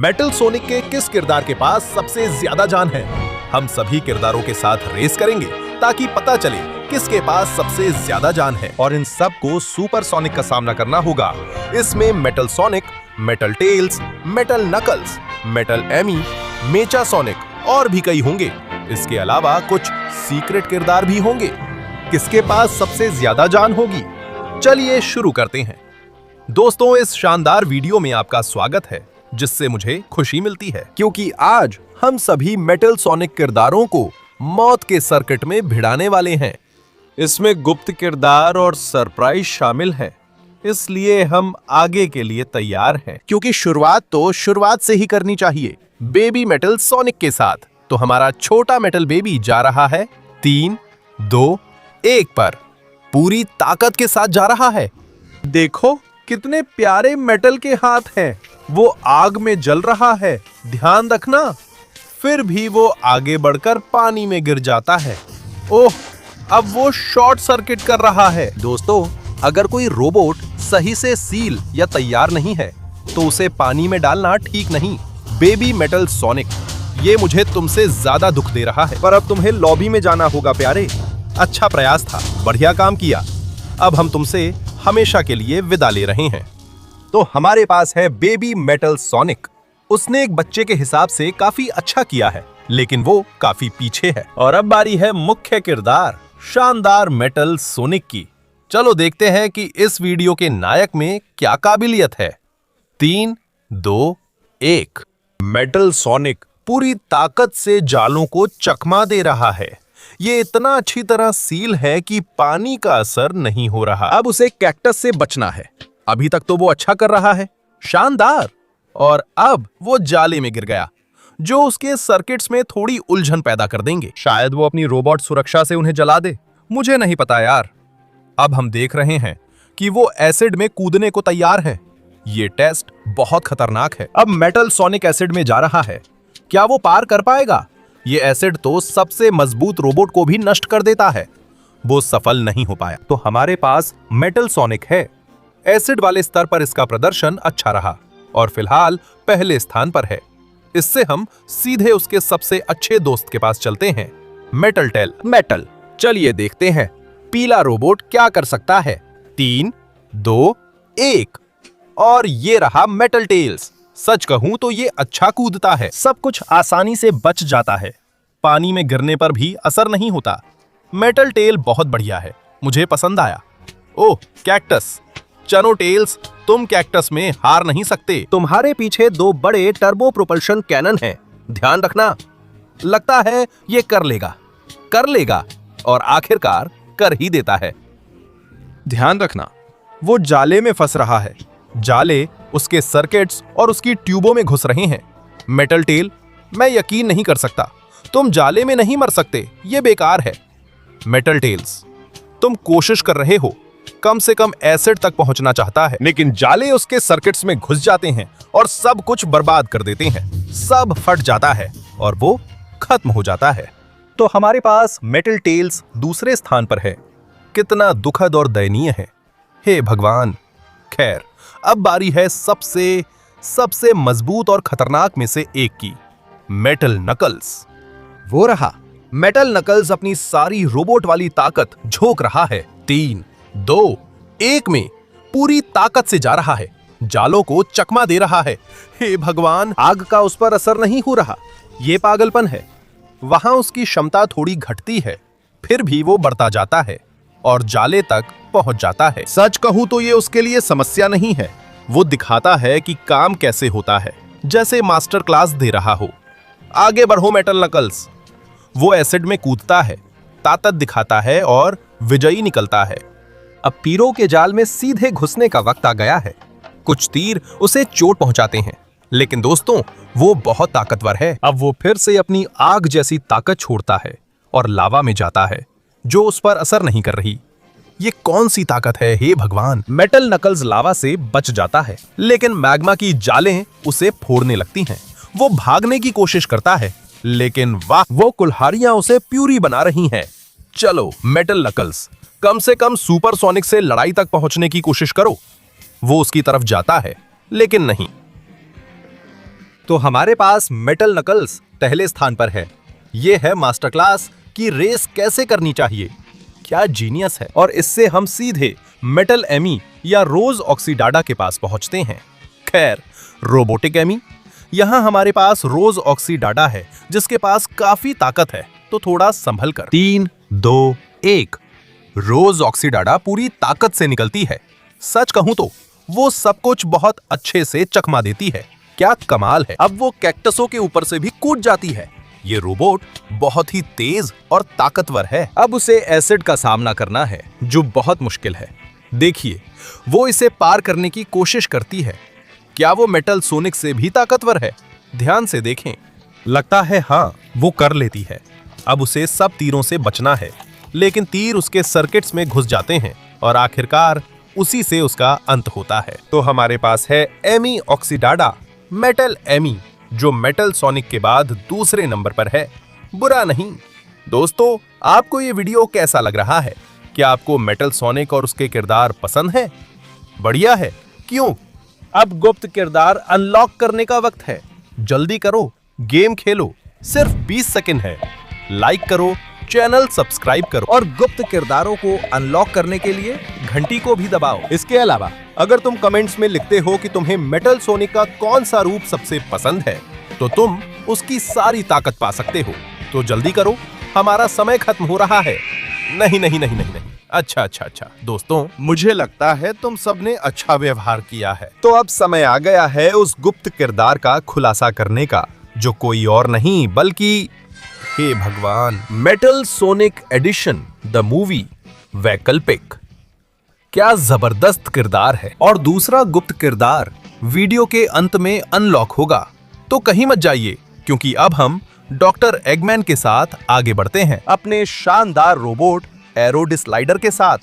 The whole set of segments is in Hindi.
मेटल सोनिक के किस किरदार के पास सबसे ज्यादा जान है? हम सभी किरदारों के साथ रेस करेंगे ताकि पता चले किसके पास सबसे ज्यादा जान है और इन सब को सुपर सोनिक का सामना करना होगा। इसमें metal Sonic, metal Tails, metal Knuckles, metal Amy, mecha Sonic और भी कई होंगे। इसके अलावा कुछ सीक्रेट किरदार भी होंगे। किसके पास सबसे ज्यादा जान होगी? चलिए शुरू करते हैं। दोस्तों, इस शानदार वीडियो में आपका स्वागत है, जिससे मुझे खुशी मिलती है क्योंकि आज हम सभी मेटल सोनिक किरदारों को मौत के सर्किट में भिड़ाने वाले हैं। इसमें गुप्त किरदार और सरप्राइज शामिल है, इसलिए हम आगे के लिए तैयार हैं। क्योंकि शुरुआत से ही करनी चाहिए। बेबी मेटल सोनिक के साथ तो हमारा छोटा मेटल बेबी जा रहा है 3, 2, 1 पर। पूरी ताकत के साथ जा रहा है। देखो कितने प्यारे मेटल के हाथ हैं। वो आग में जल रहा है, ध्यान रखना। फिर भी वो आगे बढ़कर पानी में गिर जाता है। ओह, अब वो शॉर्ट सर्किट कर रहा है। दोस्तों, अगर कोई रोबोट सही से सील या तैयार नहीं है तो उसे पानी में डालना ठीक नहीं। बेबी मेटल सोनिक, ये मुझे तुमसे ज्यादा दुख दे रहा है, पर अब तुम्हें लॉबी में जाना होगा प्यारे। अच्छा प्रयास था, बढ़िया काम किया। अब हम तुमसे हमेशा के लिए विदा ले रहे हैं। तो हमारे पास है बेबी मेटल सोनिक। उसने एक बच्चे के हिसाब से काफी अच्छा किया है, लेकिन वो काफी पीछे है। और अब बारी है मुख्य किरदार शानदार मेटल सोनिक की। चलो देखते हैं कि इस वीडियो के नायक में क्या काबिलियत है। 3, 2, 1। मेटल सोनिक पूरी ताकत से जालों को चकमा दे रहा है। ये इतना अच्छी तरह सील है कि पानी का असर नहीं हो रहा। अब उसे कैक्टस से बचना है। अभी तक तो वो अच्छा कर रहा है, शानदार। और अब वो जाले में गिर गया, जो उसके सर्किट्स में थोड़ी उलझन पैदा कर देंगे। शायद वो अपनी रोबोट सुरक्षा से उन्हें जला दे, मुझे नहीं पता यार। अब हम देख रहे हैं कि वो एसिड में कूदने को तैयार है। ये टेस्ट बहुत खतरनाक है। अब मेटल सोनिक एसिड में जा रहा है। क्या वो पार कर पाएगा? ये एसिड तो सबसे मजबूत रोबोट को भी नष्ट कर देता है। वो सफल नहीं हो पाया। तो हमारे पास मेटल सोनिक है। एसिड वाले स्तर पर इसका प्रदर्शन अच्छा रहा और फिलहाल पहले स्थान पर है। इससे हम सीधे उसके सबसे अच्छे दोस्त के पास चलते हैं, मेटल टेल। मेटल, चलिए देखते हैं पीला रोबोट क्या कर सकता है। 3, 2, 1। और ये रहा मेटल टेल्स। सच कहूं तो ये अच्छा कूदता है, सब कुछ आसानी से बच जाता है। पानी में गिरने पर भी असर नहीं होता। मेटल टेल बहुत बढ़िया है, मुझे पसंद आया। ओह कैक्टस, चलो टेल्स, तुम कैक्टस में हार नहीं सकते। तुम्हारे पीछे 2 बड़े टर्बो प्रोपल्शन कैनन हैं, ध्यान रखना। लगता है ये कर लेगा और आखिरकार कर ही देता है। ध्यान रखना, वो जाले में फंस रहा है। जाले उसके सर्किट्स और उसकी ट्यूबों में घुस रहे हैं। मेटल टेल, मैं यकीन नहीं कर सकता, तुम जाले में नहीं मर सकते, ये बेकार है। मेटल टेल्स, तुम कोशिश कर रहे हो, कम से कम एसिड तक पहुंचना चाहता है, लेकिन जाले उसके सर्किट्स में घुस जाते हैं और सब कुछ बर्बाद कर देते हैं। सब फट जाता है और वो खत्म हो जाता है। तो हमारे पास मेटल टेल्स दूसरे स्थान पर है। कितना दुखद और दयनीय है, हे भगवान। खैर, अब बारी है सबसे मजबूत और खतरनाक में से एक की, मेटल नकल्स। वो रहा मेटल नकल्स अपनी सारी रोबोट वाली ताकत झोंक रहा है। 3, 2, 1 में पूरी ताकत से जा रहा है। जालों को चकमा दे रहा है। हे भगवान, आग का उस पर असर नहीं हो रहा। ये पागलपन है। वहां उसकी क्षमता थोड़ी घटती है, फिर भी वो बढ़ता जाता है और जाले तक पहुंच जाता है। सच कहूं तो ये उसके लिए समस्या नहीं है। वो दिखाता है कि काम कैसे होता है, जैसे मास्टर क्लास दे रहा हो। आगे बढ़ो मेटल नकल्स। वो एसिड में कूदता है, ताकत दिखाता है और विजयी निकलता है। अब तीरों के जाल में सीधे घुसने का वक्त आ गया है। कुछ तीर उसे चोट पहुंचाते हैं, लेकिन दोस्तों वो बहुत ताकतवर है। अब वो फिर से अपनी आग जैसी ताकत छोड़ता है और लावा में जाता है, जो उस पर असर नहीं कर रही। ये कौन सी ताकत है, हे भगवान। मेटल नकल्स लावा से बच जाता है, लेकिन मैग्मा की जालें उसे फोड़ने लगती हैं। वो भागने की कोशिश करता है, लेकिन वाह, वो कुल्हाड़ियां उसे प्यूरी बना रही हैं। चलो मेटल नकल्स, कम से कम सुपर सोनिक से लड़ाई तक पहुंचने की कोशिश करो। वो उसकी तरफ जाता है, लेकिन नहीं। तो हमारे पास मेटल नकल्स पहले स्थान पर है। ये है मास्टर क्लास कि रेस कैसे करनी चाहिए। क्या जीनियस है। और इससे हम सीधे मेटल एमी या रोज ऑक्सीडाडा के पास पहुंचते हैं। खैर, रोबोटिक एमी। यहां हमारे पास रोज ऑक्सीडाडा है जिसके पास काफी ताकत है, तो थोड़ा संभल कर। 3, 2, 1। रोज ऑक्सीडाडा पूरी ताकत से निकलती है। सच कहूं तो वो सब कुछ बहुत अच्छे से चकमा देती है। क्या कमाल है। अब वो कैक्टसों के ऊपर से भी कूद जाती है। ये रोबोट बहुत ही तेज और ताकतवर है। अब उसे एसिड का सामना करना है जो बहुत मुश्किल है। देखिए, वो इसे पार करने की कोशिश करती है। क्या वो मेटल सोनिक से भी ताकतवर है? ध्यान से देखें। लगता है हाँ, वो कर लेती है। अब उसे सब तीरों से बचना है, लेकिन तीर उसके सर्किट्स में घुस जाते हैं और आखिरकार उसी से उसका अंत होता है। तो हमारे पास है एमी ऑक्सीडाडा, मेटल एमी, जो मेटल सोनिक के बाद दूसरे नंबर पर है। बुरा नहीं। दोस्तों, आपको ये वीडियो कैसा लग रहा है? क्या आपको मेटल सोनिक और उसके किरदार पसंद है? बढ़िया है। क्यों? अब गुप्त किरदार अनलॉक करने का वक्त है। जल्दी करो, गेम खेलो। सिर्फ 20 सेकंड है। लाइक करो, चैनल सब्सक्राइब करो और गुप्त किरदारों को अनलॉक करने के लिए घंटी को भी दबाओ। इसके अलावा अगर तुम कमेंट्स में लिखते हो कि तुम्हें मेटल सोनिक का कौन सा रूप सबसे पसंद है, तो तुम उसकी सारी ताकत पा सकते हो। तो जल्दी करो, हमारा समय खत्म हो रहा है। नहीं नहीं नहीं नहीं नहीं। अच्छा दोस्तों, मुझे लगता है तुम सबने अच्छा व्यवहार किया है। तो अब समय आ गया है उस गुप्त किरदार का खुलासा करने का, जो कोई और नहीं बल्कि, हे भगवान, metal sonic edition the movie वैकल्पिक। क्या जबरदस्त किरदार है। और दूसरा गुप्त किरदार वीडियो के अंत में अनलॉक होगा। तो कहीं मत जाइए, क्योंकि अब हम डॉक्टर एगमैन के साथ आगे बढ़ते हैं अपने शानदार रोबोट एरोडिस्लाइडर के साथ।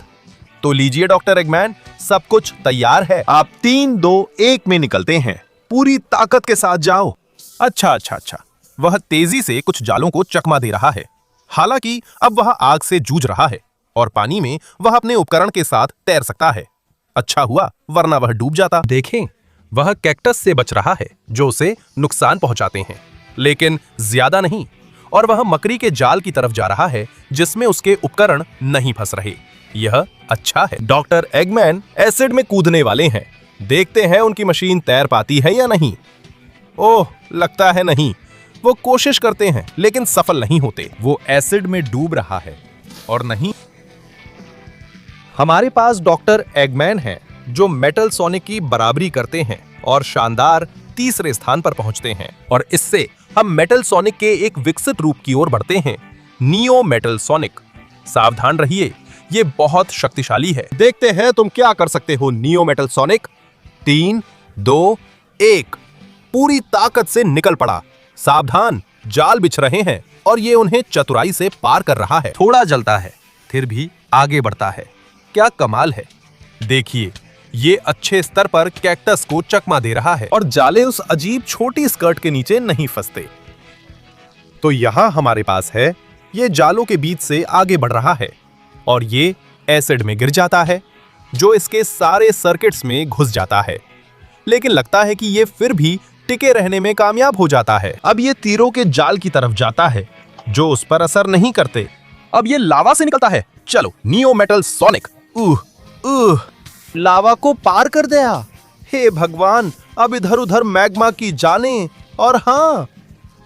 तो लीजिए डॉक्टर एगमैन, सब कुछ तैयार है। आप 3, 2, 1 में निकलते हैं। पूरी ताकत के साथ जाओ। अच्छा। वह तेजी से कुछ जालों को चकमा दे रहा है। हालांकि अब वह आग से जूझ रहा है और पानी में वह अपने उपकरण के साथ तैर सकता है। अच्छा हुआ, वरना वह डूब जाता। देखें, वह कैक्टस से बच रहा है जो उसे नुकसान पहुंचाते हैं, लेकिन ज्यादा नहीं। और वह मकड़ी के जाल की तरफ जा रहा है जिसमें उसके उपकरण नहीं फंस रहे। यह अच्छा है। डॉक्टर एगमैन एसिड में कूदने वाले हैं। देखते हैं उनकी मशीन तैर पाती है या नहीं। ओह, लगता है नहीं। वो कोशिश करते हैं लेकिन सफल नहीं होते। वो एसिड में डूब रहा है। और नहीं, हमारे पास डॉक्टर एगमैन हैं जो मेटल सोनिक की बराबरी करते हैं और शानदार तीसरे स्थान पर पहुंचते हैं। और इससे हम मेटल सोनिक के एक विकसित रूप की ओर बढ़ते हैं, नियो मेटल सोनिक। सावधान रहिए, ये बहुत शक्तिशाली है। देखते हैं तुम क्या कर सकते हो नियो मेटल सोनिक। 3, 2, 1। पूरी ताकत से निकल पड़ा। सावधान, जाल बिछ रहे हैं और ये उन्हें चतुराई से पार कर रहा है। थोड़ा जलता है, फिर भी आगे बढ़ता है। क्या कमाल है। देखिए, ये अच्छे स्तर पर कैक्टस को चकमा दे रहा है और जाले उस अजीब छोटी स्कर्ट के नीचे नहीं फंसते। तो यहां हमारे पास है, ये जालों के बीच से आगे बढ़ रहा है और ये एसिड में गिर जाता है जो इसके सारे सर्किट्स में घुस जाता है। लेकिन लगता है कि ये फिर भी टिके रहने में कामयाब हो जाता है। अब ये तीरों के जाल की तरफ जाता है जो उस पर असर नहीं करते। अब ये लावा से निकलता है। चलो, नियो मेटल सोनिक। लावा को पार कर दिया। हे भगवान, अब इधर उधर मैग्मा की जालें। और हाँ,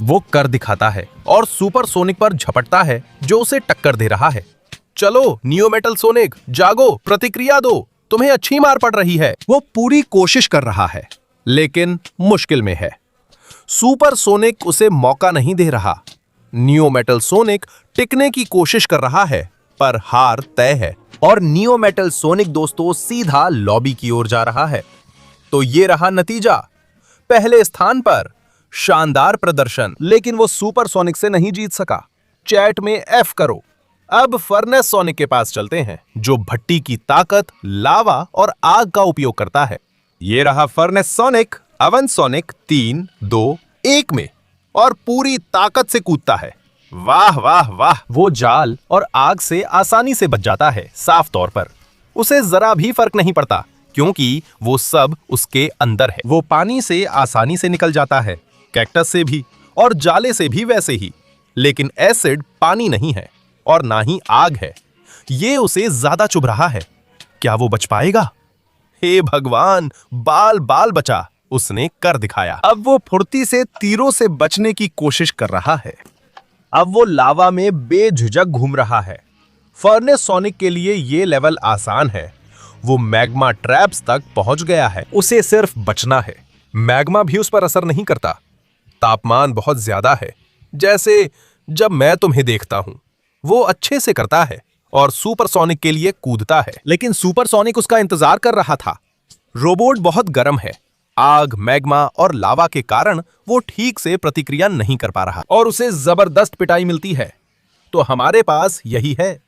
वो कर दिखाता है और सुपर सोनिक पर झपटता है जो उसे टक्कर दे रहा है। चलो नियो मेटल सोनिक, जागो, प्रतिक्रिया दो। तुम्हें अच्छी मार पड़ रही है। वो पूरी कोशिश कर रहा है लेकिन मुश्किल में है। सुपर सोनिक उसे मौका नहीं दे रहा। नियो मेटल सोनिक टिकने की कोशिश कर रहा है पर हार तय है और नियो मेटल सोनिक दोस्तों सीधा लॉबी की ओर जा रहा है। तो ये रहा नतीजा। पहले स्थान पर शानदार प्रदर्शन, लेकिन वो सुपर सोनिक से नहीं जीत सका। चैट में F करो। अब फर्नेस सोनिक के पास चलते हैं जो भट्टी की ताकत, लावा और आग का उपयोग करता है। ये रहा फर्नेस सोनिक, अवन सोनिक 3, 2, 1 में और पूरी ताकत से कूदता है। वाह वाह वाह, वो जाल और आग से आसानी से बच जाता है। साफ तौर पर उसे जरा भी फर्क नहीं पड़ता क्योंकि वो सब उसके अंदर है। वो पानी से आसानी से निकल जाता है कैक्टस से भी और जाले से भी वैसे ही। लेकिन एसिड पानी नहीं है और ना ही आग है। ये उसे ज्यादा चुभ रहा है। क्या वो बच पाएगा? हे भगवान, बाल बाल बचा, उसने कर दिखाया। अब वो फुर्ती से तीरों से बचने की कोशिश कर रहा है। अब वो लावा में बेझिझक घूम रहा है। फर्नेस सोनिक के लिए ये लेवल आसान है। वो मैग्मा ट्रैप्स तक पहुंच गया है। उसे सिर्फ बचना है। मैग्मा भी उस पर असर नहीं करता। तापमान बहुत ज्यादा है, जैसे जब मैं तुम्हें देखता हूं। वो अच्छे से करता है और सुपरसोनिक के लिए कूदता है। लेकिन सुपरसोनिक उसका इंतजार कर रहा था। रोबोट बहुत गर्म है। आग, मैग्मा और लावा के कारण वो ठीक से प्रतिक्रिया नहीं कर पा रहा और उसे जबरदस्त पिटाई मिलती है। तो हमारे पास यही है।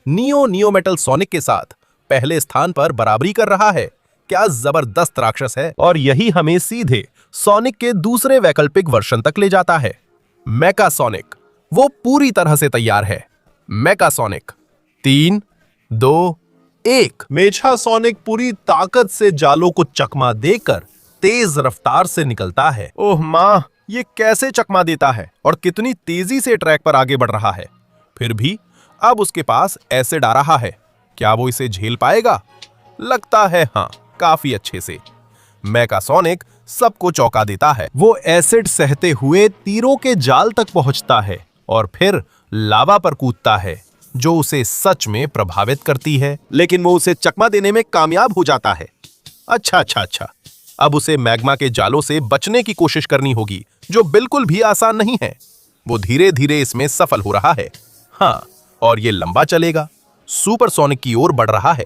नियो मेटल सोनिक के साथ पहले स्थान पर बराबरी कर रहा है। क्या जबरदस्त राक्षस है। और यही हमें सीधे सोनिक के दूसरे वैकल्पिक वर्जन तक ले जाता है, मेका सोनिक। वो पूरी तरह से तैयार है। मेका सोनिक 3, 2, 1। मेचा सोनिक पूरी ताकत से जालों को चकमा देकर तेज रफ्तार से निकलता है। ओह मां, ये कैसे चकमा देता है और कितनी तेजी से ट्रैक पर आगे बढ़ रहा है। फिर भी अब उसके पास एसिड आ रहा है। क्या वो इसे झेल पाएगा? लगता है हां, काफी अच्छे से। मेका सोनिक सबको चौंका देता है। वो एसिड सहते हुए तीरों के जाल तक पहुंचता है और फिर लावा पर कूदता है, जो उसे सच में प्रभावित करती है। लेकिन वो उसे चकमा देने में कामयाब हो जाता है। अच्छा। अब उसे मैग्मा के जालों से बचने की कोशिश करनी होगी, जो बिल्कुल भी आसान नहीं है। वो धीरे धीरे इसमें सफल हो रहा है। हाँ, और ये लंबा चलेगा। सुपरसोनिक की ओर बढ़ रहा है।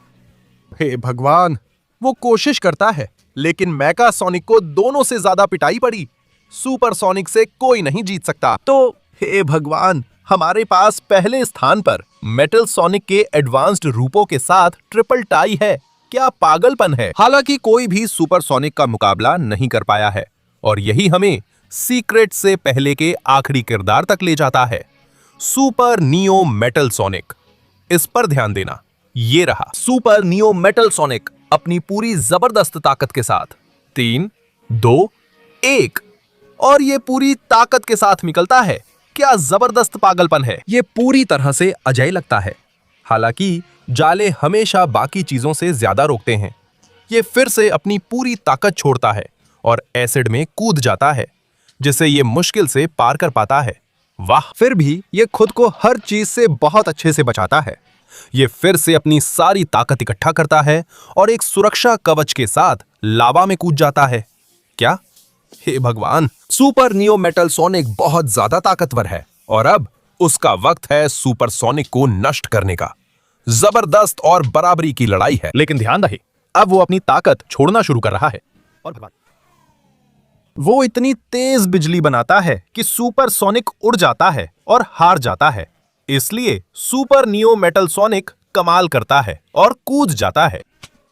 हे भगवान, वो कोशिश करता है, लेकिन मेका सोनिक को दोनों से ज्यादा पिटाई पड़ी। सुपरसोनिक से कोई नहीं जीत सकता। तो हे भगवान, हमारे पास पहले स्थान पर मेटल सोनिक के एडवांस्ड रूपों के साथ ट्रिपल टाई है। क्या पागलपन है। हालांकि कोई भी सुपरसोनिक का मुकाबला नहीं कर पाया है और यही हमें सीक्रेट से पहले के आखिरी किरदार तक ले जाता है, सुपर नियो मेटल सोनिक। इस पर ध्यान देना। ये रहा सुपर नियो मेटल सोनिक अपनी पूरी जबरदस्त ताकत के साथ। 3, 2, 1 और ये पूरी ताकत के साथ निकलता है। क्या जबरदस्त पागलपन है। ये पूरी तरह से अजय लगता है। हालांकि जाले हमेशा बाकी चीजों से ज्यादा रोकते हैं। ये फिर से अपनी पूरी ताकत छोड़ता है और एसिड में कूद जाता है, जिसे ये मुश्किल से पार कर पाता है। वाह, फिर भी ये खुद को हर चीज से बहुत अच्छे से बचाता है। ये फिर से अपनी सारी ताकत इकट्ठा करता है और एक सुरक्षा कवच के साथ लावा में कूद जाता है। क्या? हे भगवान, सुपर नियो मेटल सोनिक बहुत ज्यादा ताकतवर है और अब उसका वक्त है सुपरसोनिक को नष्ट करने का। जबरदस्त और बराबरी की लड़ाई है। लेकिन ध्यान रहे, अब वो अपनी ताकत छोड़ना शुरू कर रहा है और वो इतनी तेज बिजली बनाता है कि सुपरसोनिक उड़ जाता है और हार जाता है। इसलिए सुपर नियो मेटल सोनिक कमाल करता है और कूद जाता है।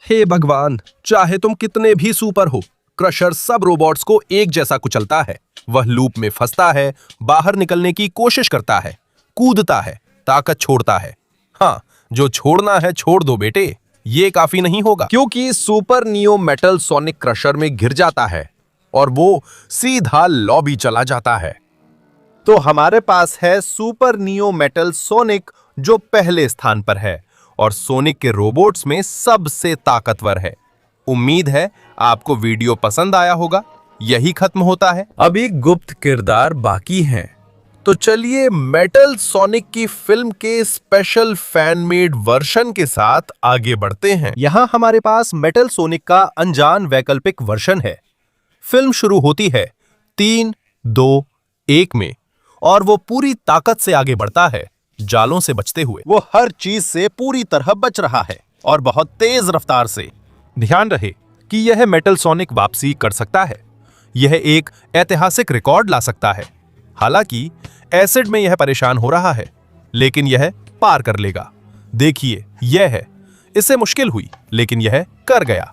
हे भगवान, चाहे तुम कितने भी सुपर हो, क्रशर सब रोबोट्स को एक जैसा कुचलता है। वह लूप में फंसता है, बाहर निकलने की कोशिश करता है, कूदता है, ताकत छोड़ता है। हाँ, जो छोड़ना है छोड़ दो बेटे, ये काफी नहीं होगा, क्योंकि super neo metal sonic crusher में घिर जाता है और वो सीधा लॉबी चला जाता है। तो हमारे पास है सुपर नियो मेटल सोनिक, जो पहले स्थान पर है और सोनिक के रोबोट्स में सबसे ताकतवर है। उम्मीद है आपको वीडियो पसंद आया होगा। यही खत्म होता है। अभी गुप्त किरदार बाकी हैं। तो चलिए मेटल सोनिक की फिल्म के स्पेशल फैन मेड वर्जन के साथ आगे बढ़ते हैं। यहाँ हमारे पास मेटल सोनिक का अनजान वैकल्पिक वर्जन है। फिल्म शुरू होती है 3, 2, 1 में और वो पूरी ताकत से आगे बढ़ता है, जालों से बचते हुए। वो हर चीज से पूरी तरह बच रहा है और बहुत तेज रफ्तार से। ध्यान रहे कि यह मेटल सोनिक वापसी कर सकता है। यह एक ऐतिहासिक रिकॉर्ड ला सकता है। हालांकि एसिड में यह परेशान हो रहा है, लेकिन यह पार कर लेगा। देखिए, यह है। इससे मुश्किल हुई, लेकिन यह कर गया।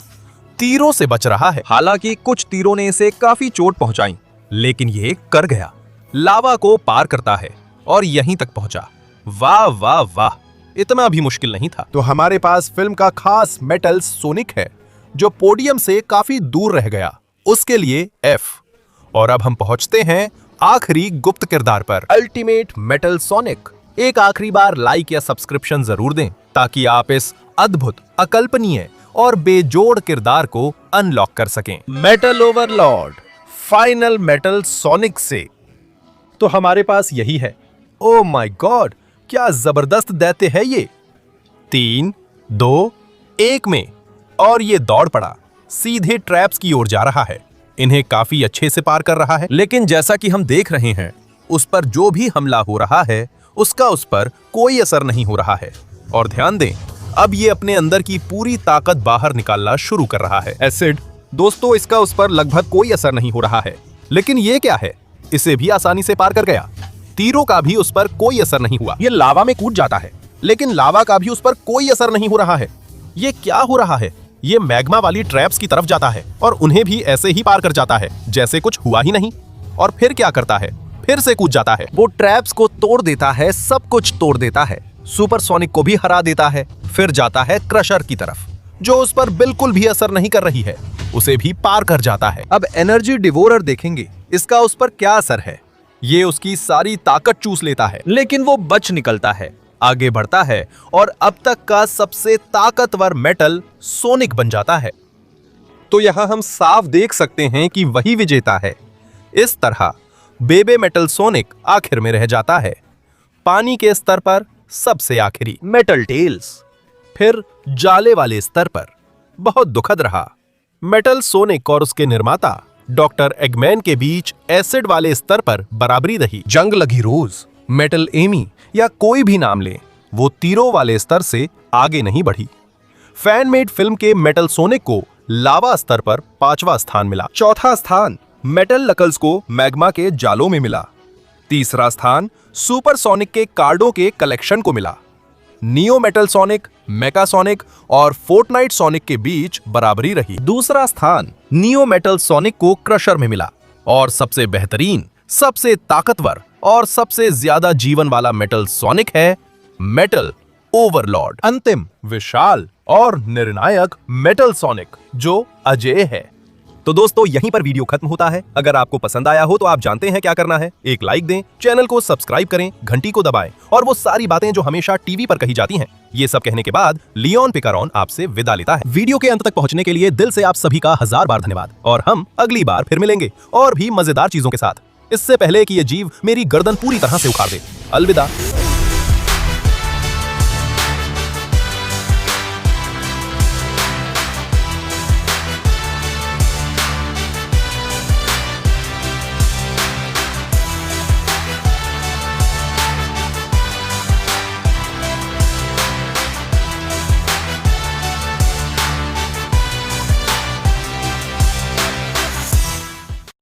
तीरों से बच रहा है। हालांकि कुछ तीरों ने इसे काफी चोट पहुंचाई, लेकिन यह कर गया। लावा को पार करता है और यहीं तक पहुंचा। वाह वाह वाह, इतना भी मुश्किल नहीं था। तो हमारे पास फिल्म का खास मेटल सोनिक है, जो पोडियम से काफी दूर रह गया। उसके लिए F। और अब हम पहुंचते हैं आखिरी गुप्त किरदार पर, अल्टीमेट मेटल सोनिक। एक आखिरी बार लाइक या सब्सक्रिप्शन जरूर दें ताकि आप इस अद्भुत, अकल्पनीय और बेजोड़ किरदार को अनलॉक कर सकें। Metal Overlord final metal sonic से तो हमारे पास यही है। ओ माय गॉड, क्या जबरदस्त दैत्य है ये। 3, 2, 1 में, और ये दौड़ पड़ा, सीधे ट्रैप्स की ओर जा रहा है। इन्हें काफी अच्छे से पार कर रहा है, लेकिन जैसा कि हम देख रहे हैं, उस पर जो भी हमला हो रहा है उसका उस पर कोई असर नहीं हो रहा है। और ध्यान दें, अब ये अपने अंदर की पूरी ताकत बाहर निकालना शुरू कर रहा है। एसिड दोस्तों, इसका उस पर लगभग कोई असर नहीं हो रहा है, लेकिन ये क्या है, इसे भी आसानी से पार कर गया। तीरों का भी उस पर कोई असर नहीं हुआ। ये लावा में कूद जाता है, लेकिन लावा का भी उस पर कोई असर नहीं हो रहा है। ये क्या हो रहा है? ये मैग्मा वाली ट्रैप्स की तरफ जाता है और उन्हें भी ऐसे ही पार कर जाता है जैसे कुछ हुआ ही नहीं। और फिर क्या करता है? फिर से कूद जाता है। वो ट्रैप्स को तोड़ देता है, सब कुछ तोड़ देता है, सुपरसोनिक को भी हरा देता है। फिर जाता है क्रशर की तरफ, जो उस पर बिल्कुल भी असर नहीं कर रही है, उसे भी पार कर जाता है। अब एनर्जी डिवोरर देखेंगे, इसका उस पर क्या असर है। ये उसकी सारी ताकत चूस लेता है, लेकिन वो बच निकलता है, आगे बढ़ता है और अब तक का सबसे ताकतवर मेटल सोनिक बन जाता है। तो यहां हम साफ देख सकते हैं कि वही विजेता है। इस तरह बेबे मेटल सोनिक आखिर में रह जाता है, पानी के स्तर पर सबसे आखिरी। मेटल टेल्स फिर जाले वाले स्तर पर। बहुत दुखद रहा। मेटल सोनिक और उसके निर्माता डॉक्टर एगमैन के बीच एसिड वाले स्तर पर बराबरी रही। जंग लगी रोज, मेटल एमी या कोई भी नाम ले, वो तीरों वाले स्तर से आगे नहीं बढ़ी। फैन मेड फिल्म के मेटल सोनिक को लावा स्तर पर 5वां स्थान मिला। चौथा स्थान मेटल नकल्स को मैग्मा के जालों में मिला। तीसरा स्थान सुपरसोनिक के कार्डों के कलेक्शन को मिला। नियो मेटल सोनिक, मेका सोनिक और फोर्टनाइट सोनिक के बीच बराबरी रही। दूसरा स्थान नियो मेटल सोनिक को क्रशर में मिला। और सबसे बेहतरीन, सबसे ताकतवर और सबसे ज्यादा जीवन वाला मेटल सोनिक है मेटल ओवरलॉर्ड। अंतिम, विशाल और निर्णायक मेटल सोनिक जो अजेय है। तो दोस्तों, यहीं पर वीडियो खत्म होता है। अगर आपको पसंद आया हो तो आप जानते हैं क्या करना है। एक लाइक दें, चैनल को सब्सक्राइब करें, घंटी को दबाएं और वो सारी बातें जो हमेशा टीवी पर कही जाती हैं। ये सब कहने के बाद लियोन पिकारॉन आपसे विदा लेता है। वीडियो के अंत तक पहुंचने के लिए दिल से आप सभी का 1000 बार धन्यवाद। और हम अगली बार फिर मिलेंगे और भी मजेदार चीजों के साथ, इससे पहले कि ये जीव मेरी गर्दन पूरी तरह से उखाड़ दे। अलविदा।